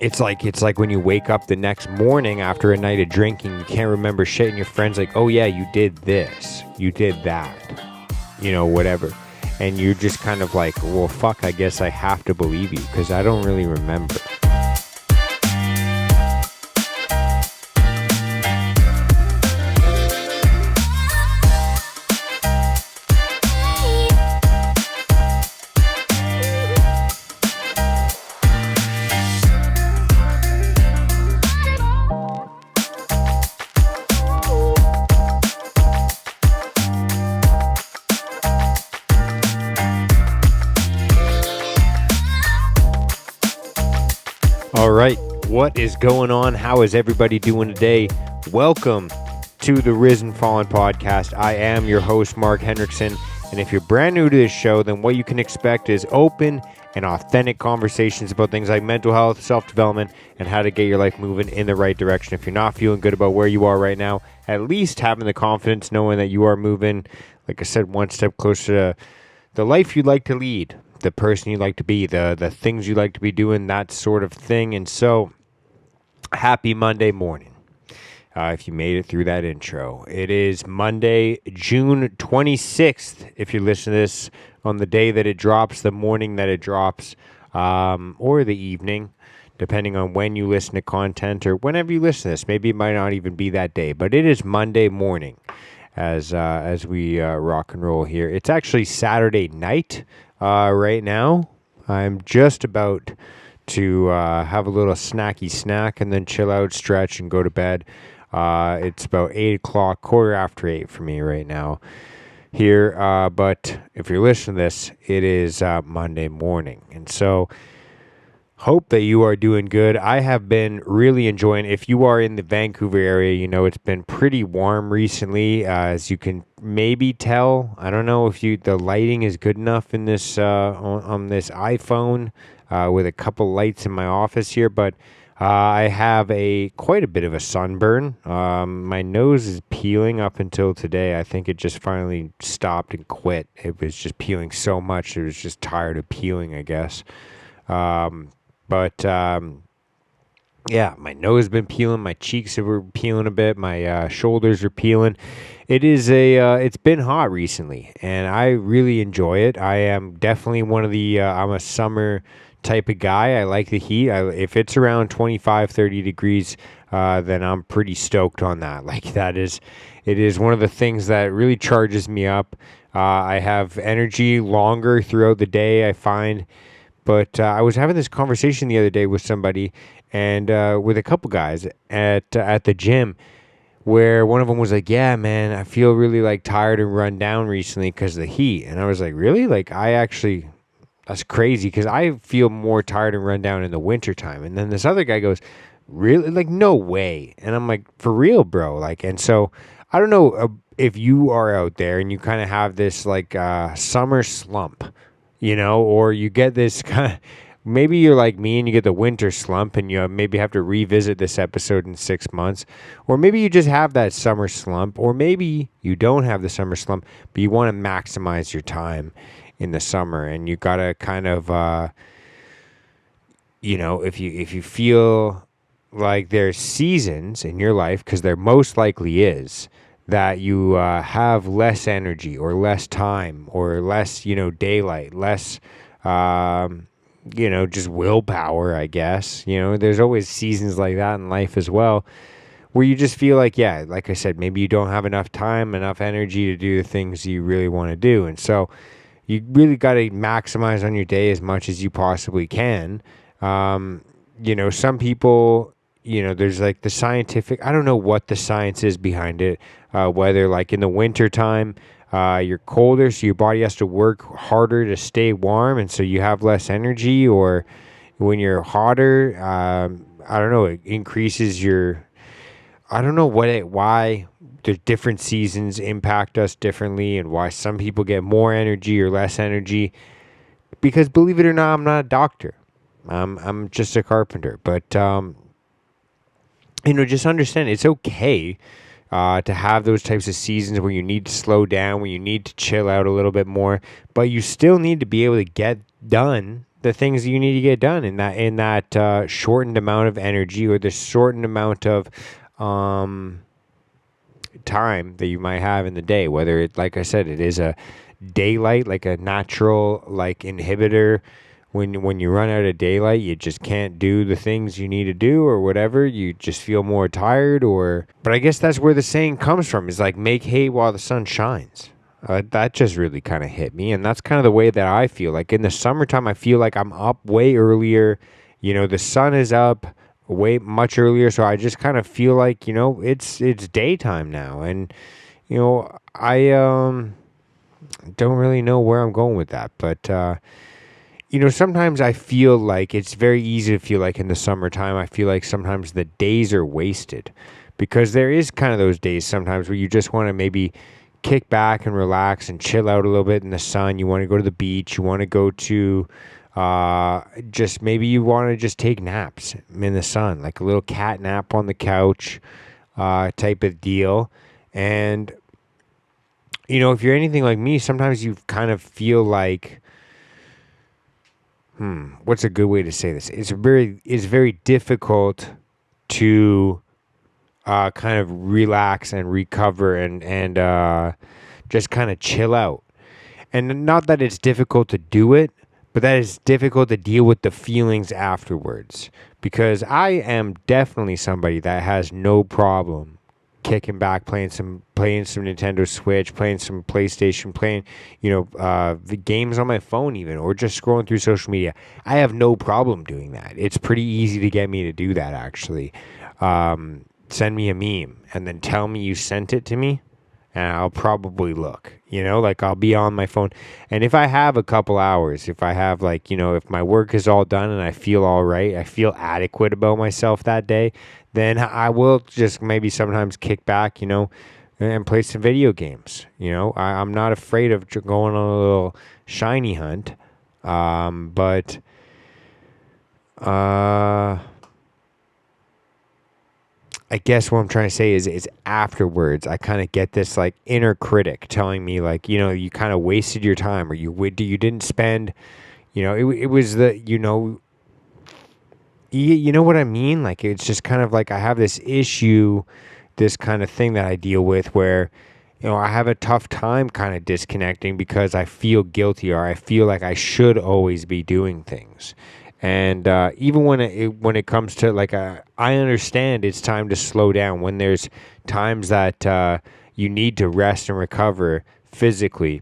it's like when you wake up the next morning after a night of drinking, you can't remember shit, and your friend's like, "Oh yeah, you did this, you did that, whatever," and you're just kind of like, "Well, fuck, I guess I have to believe you because I don't really remember." All right, what is going on? How is everybody doing today? Welcome to the Risen Fallen podcast. I am your host, Mark Hendrickson, and if you're brand new to this show, then what you can expect is open and authentic conversations about things like mental health, self-development, and how to get your life moving in the right direction. If you're not feeling good about where you are right now, at least having the confidence knowing that you are moving, like I said, one step closer to the life you'd like to lead, the person you'd like to be, the things you like to be doing, that sort of thing. And so, happy Monday morning. If you made it through that intro, it is Monday, June 26th. If you listen to this on the day that it drops, the morning that it drops, or the evening, depending on when you listen to content or whenever you listen to this. Maybe it might not even be that day, but it is Monday morning as we rock and roll here. It's actually Saturday night right now. I'm just about to have a little snacky snack and then chill out, stretch, and go to bed. It's about 8 o'clock, quarter after 8 for me right now here. But if you're listening to this, it is Monday morning. And so hope that you are doing good. I have been really enjoying, if you are in the Vancouver area, it's been pretty warm recently, as you can maybe tell. I don't know if the lighting is good enough in this on this iPhone with a couple lights in my office here, but I have quite a bit of a sunburn. My nose is peeling up until today. I think it just finally stopped and quit. It was just peeling so much. It was just tired of peeling, I guess. But yeah, my nose has been peeling, my cheeks were peeling a bit, my shoulders are peeling. It's been hot recently, and I really enjoy it. I am definitely one of I'm a summer type of guy. I like the heat. If it's around 25, 30 degrees, then I'm pretty stoked on that. It is one of the things that really charges me up. I have energy longer throughout the day, I find. But I was having this conversation the other day with somebody and with a couple guys at the gym, where one of them was like, "Yeah, man, I feel really tired and run down recently because of the heat." And I was like, "Really? That's crazy because I feel more tired and run down in the wintertime." And then this other guy goes, "Really? No way." And I'm like, "For real, bro?" And so I don't know if you are out there and you kind of have this summer slump. Or you get this kind of, maybe you're like me and you get the winter slump and you maybe have to revisit this episode in 6 months. Or maybe you just have that summer slump. Or maybe you don't have the summer slump, but you want to maximize your time in the summer. And you got to kind of, if you feel like there's seasons in your life, because there most likely is, that you have less energy or less time or less, daylight, less, just willpower, I guess. There's always seasons like that in life as well, where you just feel like I said, maybe you don't have enough time, enough energy to do the things you really want to do. And so you really got to maximize on your day as much as you possibly can. Some people, there's the scientific, I don't know what the science is behind it, whether in the winter time, you're colder, so your body has to work harder to stay warm, and so you have less energy, or when you're hotter, I don't know, it increases I don't know why the different seasons impact us differently, and why some people get more energy or less energy, because believe it or not, I'm not a doctor. I'm just a carpenter, but just understand it's okay to have those types of seasons where you need to slow down, where you need to chill out a little bit more, but you still need to be able to get done the things that you need to get done in that shortened amount of energy, or the shortened amount of time that you might have in the day. Whether it, like I said, it is a daylight, like a natural like inhibitor. When you run out of daylight, you just can't do the things you need to do, or whatever. You just feel more tired, or. But I guess that's where the saying comes from. Is like, make hay while the sun shines. That just really kind of hit me, and that's kind of the way that I feel. Like in the summertime, I feel like I'm up way earlier. The sun is up way much earlier, so I just kind of feel like it's daytime now, and I don't really know where I'm going with that, but sometimes I feel like it's very easy to feel like in the summertime, I feel like sometimes the days are wasted, because there is kind of those days sometimes where you just want to maybe kick back and relax and chill out a little bit in the sun. You want to go to the beach. You want to go to just maybe you want to just take naps in the sun, like a little cat nap on the couch type of deal. And, if you're anything like me, sometimes you kind of feel like, what's a good way to say this? It's very difficult to kind of relax and recover and just kind of chill out. And not that it's difficult to do it, but that it's difficult to deal with the feelings afterwards. Because I am definitely somebody that has no problem kicking back, playing some Nintendo Switch, playing some PlayStation, playing the games on my phone even, or just scrolling through social media. I have no problem doing that. It's pretty easy to get me to do that, actually. Send me a meme and then tell me you sent it to me, and I'll probably look. Like I'll be on my phone, and if I have a couple hours, if I have if my work is all done and I feel all right, I feel adequate about myself that day, then I will just maybe sometimes kick back, and play some video games. I'm not afraid of going on a little shiny hunt, but I guess what I'm trying to say is afterwards, I kind of get this like inner critic telling me like, you kind of wasted your time, or you didn't spend, it was the, you know what I mean? Like, it's just kind of like I have this issue, this kind of thing that I deal with where, I have a tough time kind of disconnecting because I feel guilty, or I feel like I should always be doing things. And even when it comes to I understand it's time to slow down when there's times that you need to rest and recover physically.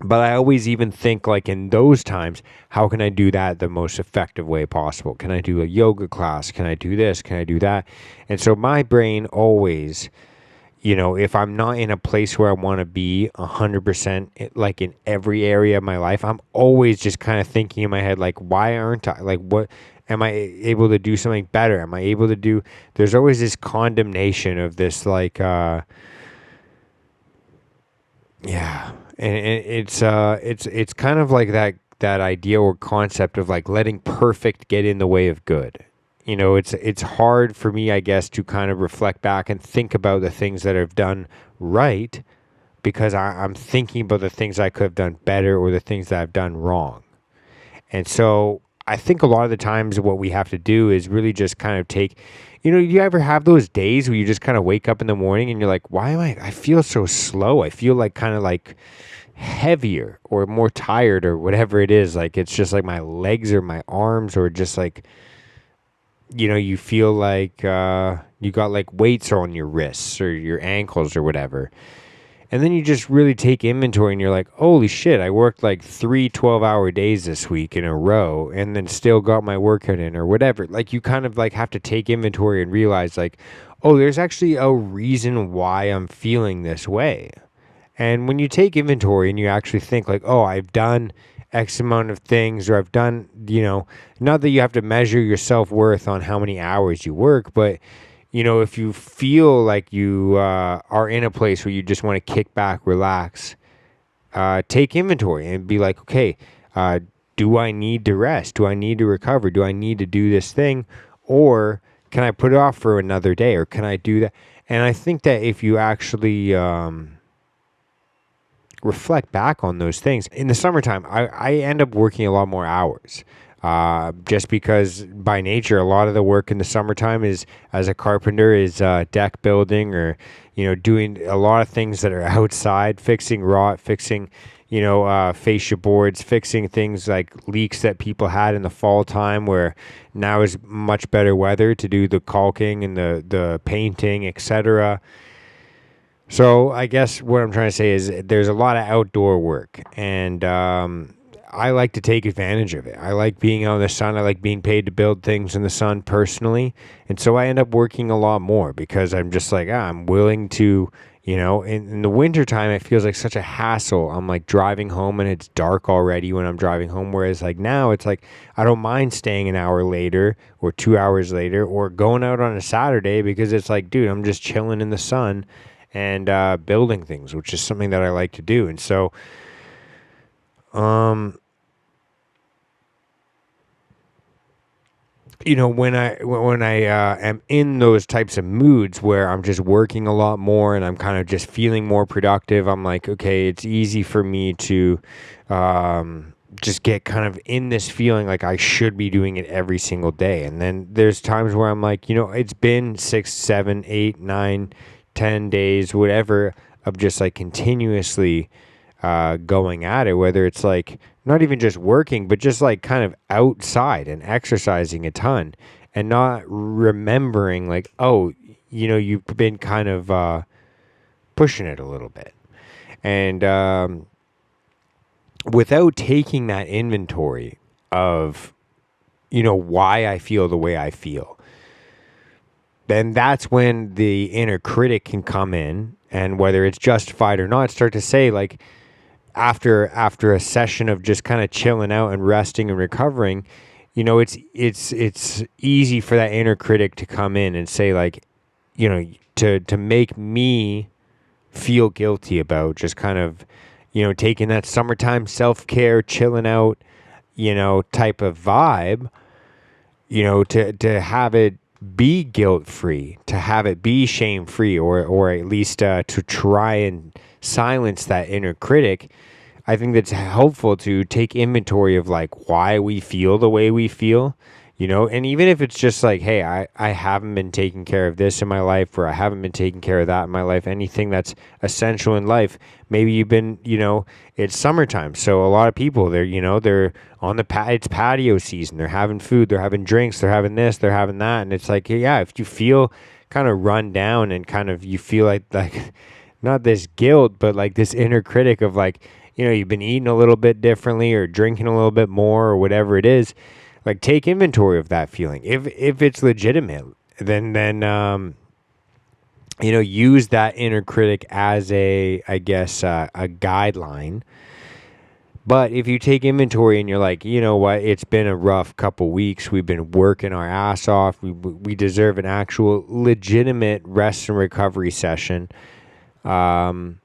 But I always even think like in those times, how can I do that the most effective way possible? Can I do a yoga class? Can I do this? Can I do that? And so my brain always, if I'm not in a place where I want to be 100%, like in every area of my life, I'm always just kind of thinking in my head, like, why aren't I, like, what, am I able to do something better? Am I able to do, there's always this condemnation of this, like, yeah. And it's kind of like that idea or concept of like letting perfect get in the way of good. It's hard for me, I guess, to kind of reflect back and think about the things that I've done right, because I'm thinking about the things I could have done better, or the things that I've done wrong. And so I think a lot of the times what we have to do is really just kind of take, you ever have those days where you just kind of wake up in the morning and you're like, why am I feel so slow? I feel like kind of like heavier or more tired or whatever it is. Like, it's just like my legs or my arms, or just like, you feel like you got like weights on your wrists or your ankles or whatever. And then you just really take inventory and you're like, holy shit, I worked like 3 12-hour days this week in a row and then still got my workout in, or whatever. Like, you kind of like have to take inventory and realize like, oh, there's actually a reason why I'm feeling this way. And when you take inventory and you actually think like, oh, I've done X amount of things, or I've done, not that you have to measure your self-worth on how many hours you work, but, if you feel like you are in a place where you just want to kick back, relax, take inventory and be like, okay, do I need to rest? Do I need to recover? Do I need to do this thing? Or can I put it off for another day? Or can I do that? And I think that if you actually reflect back on those things. In the summertime, I end up working a lot more hours. Just because by nature, a lot of the work in the summertime is, as a carpenter, is deck building, or, doing a lot of things that are outside, fixing rot, fixing, fascia boards, fixing things like leaks that people had in the fall time, where now is much better weather to do the caulking and the painting, etc. So I guess what I'm trying to say is there's a lot of outdoor work, and I like to take advantage of it. I like being out in the sun. I like being paid to build things in the sun personally. And so I end up working a lot more because I'm just like, I'm willing to, in the wintertime, it feels like such a hassle. I'm like driving home and it's dark already when I'm driving home. Whereas like now it's like, I don't mind staying an hour later or 2 hours later or going out on a Saturday, because it's like, dude, I'm just chilling in the sun and building things, which is something that I like to do. And so, when I am in those types of moods where I'm just working a lot more and I'm kind of just feeling more productive, I'm like, okay, it's easy for me to just get kind of in this feeling like I should be doing it every single day. And then there's times where I'm like, it's been 6, 7, 8, 9, 10 days, whatever, of just like continuously going at it, whether it's like not even just working, but just like kind of outside and exercising a ton, and not remembering like, oh, you've been kind of pushing it a little bit. And without taking that inventory of, why I feel the way I feel, then that's when the inner critic can come in, and whether it's justified or not, start to say like, after a session of just kind of chilling out and resting and recovering, it's easy for that inner critic to come in and say like, to make me feel guilty about just kind of, taking that summertime self-care, chilling out, type of vibe, to have it be guilt-free, to have it be shame-free, or at least to try and silence that inner critic. I think that's helpful to take inventory of like why we feel the way we feel, and even if it's just like, hey, I haven't been taking care of this in my life, or I haven't been taking care of that in my life, anything that's essential in life. Maybe you've been, it's summertime. So a lot of people, they're on the it's patio season. They're having food, they're having drinks, they're having this, they're having that. And it's like, yeah, if you feel kind of run down and kind of, you feel like not this guilt, but like this inner critic of like, you've been eating a little bit differently or drinking a little bit more or whatever it is, like take inventory of that feeling. If it's legitimate, then use that inner critic as a guideline. But if you take inventory and you're like, you know what, it's been a rough couple weeks, we've been working our ass off, we deserve an actual legitimate rest and recovery session, then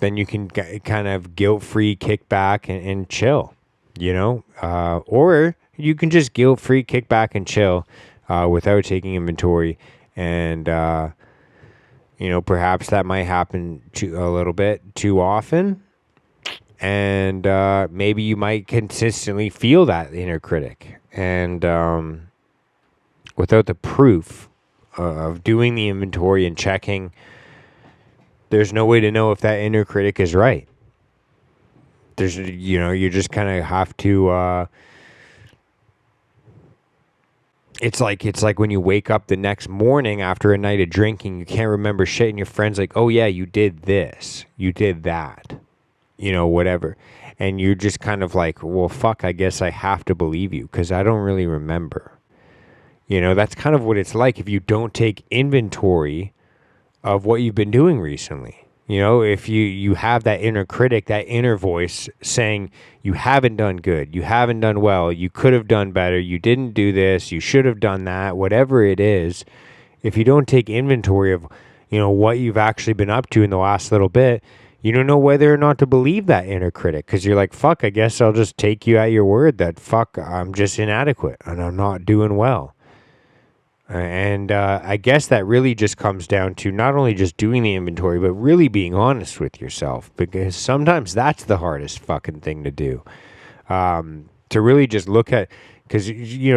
you can kind of guilt-free kick back and chill, or you can just guilt-free kick back and chill without taking inventory. And, perhaps that might happen a little bit too often. And maybe you might consistently feel that inner critic. And without the proof of doing the inventory and checking, there's no way to know if that inner critic is right. There's, you just kind of have to, it's like when you wake up the next morning after a night of drinking, you can't remember shit, and your friend's like, oh yeah, you did this, you did that, whatever. And you're just kind of like, well, fuck, I guess I have to believe you because I don't really remember. That's kind of what it's like if you don't take inventory of what you've been doing recently. If you have that inner critic, that inner voice saying you haven't done good, you haven't done well, you could have done better, you didn't do this, you should have done that, whatever it is, if you don't take inventory of, what you've actually been up to in the last little bit, you don't know whether or not to believe that inner critic, because you're like, fuck, I guess I'll just take you at your word that, fuck, I'm just inadequate and I'm not doing well. And I guess that really just comes down to not only just doing the inventory, but really being honest with yourself, because sometimes that's the hardest fucking thing to do. To really just look at, because,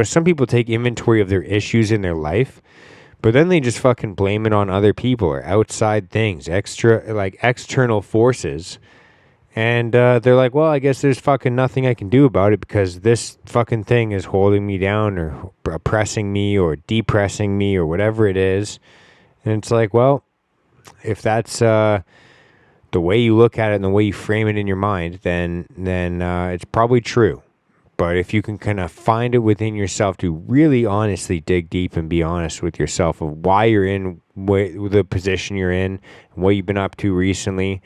some people take inventory of their issues in their life, but then they just fucking blame it on other people or outside things, external forces. And they're like, well, I guess there's fucking nothing I can do about it because this fucking thing is holding me down or oppressing me or depressing me or whatever it is. And it's like, well, if that's the way you look at it and the way you frame it in your mind, then it's probably true. But if you can kind of find it within yourself to really honestly dig deep and be honest with yourself of why you're in the position you're in and what you've been up to recently,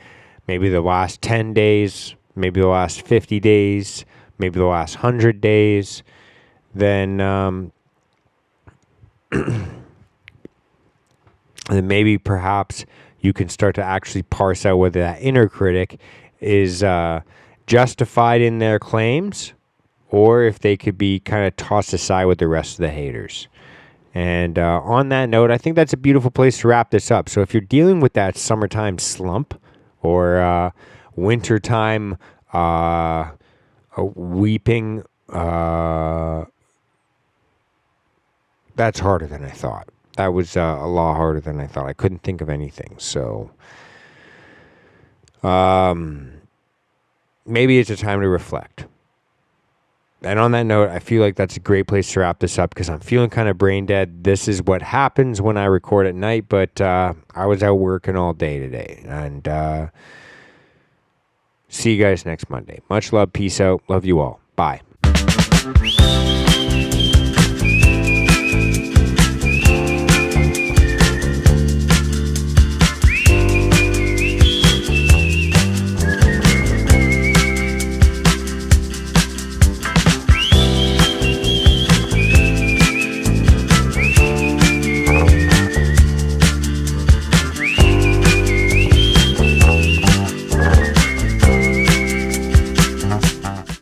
maybe the last 10 days, maybe the last 50 days, maybe the last 100 days, then then maybe perhaps you can start to actually parse out whether that inner critic is justified in their claims or if they could be kind of tossed aside with the rest of the haters. And on that note, I think that's a beautiful place to wrap this up. So if you're dealing with that summertime slump or wintertime weeping, that's harder than I thought. That was a lot harder than I thought. I couldn't think of anything. So maybe it's a time to reflect. And on that note, I feel like that's a great place to wrap this up because I'm feeling kind of brain dead. This is what happens when I record at night, but I was out working all day today. And see you guys next Monday. Much love. Peace out. Love you all. Bye.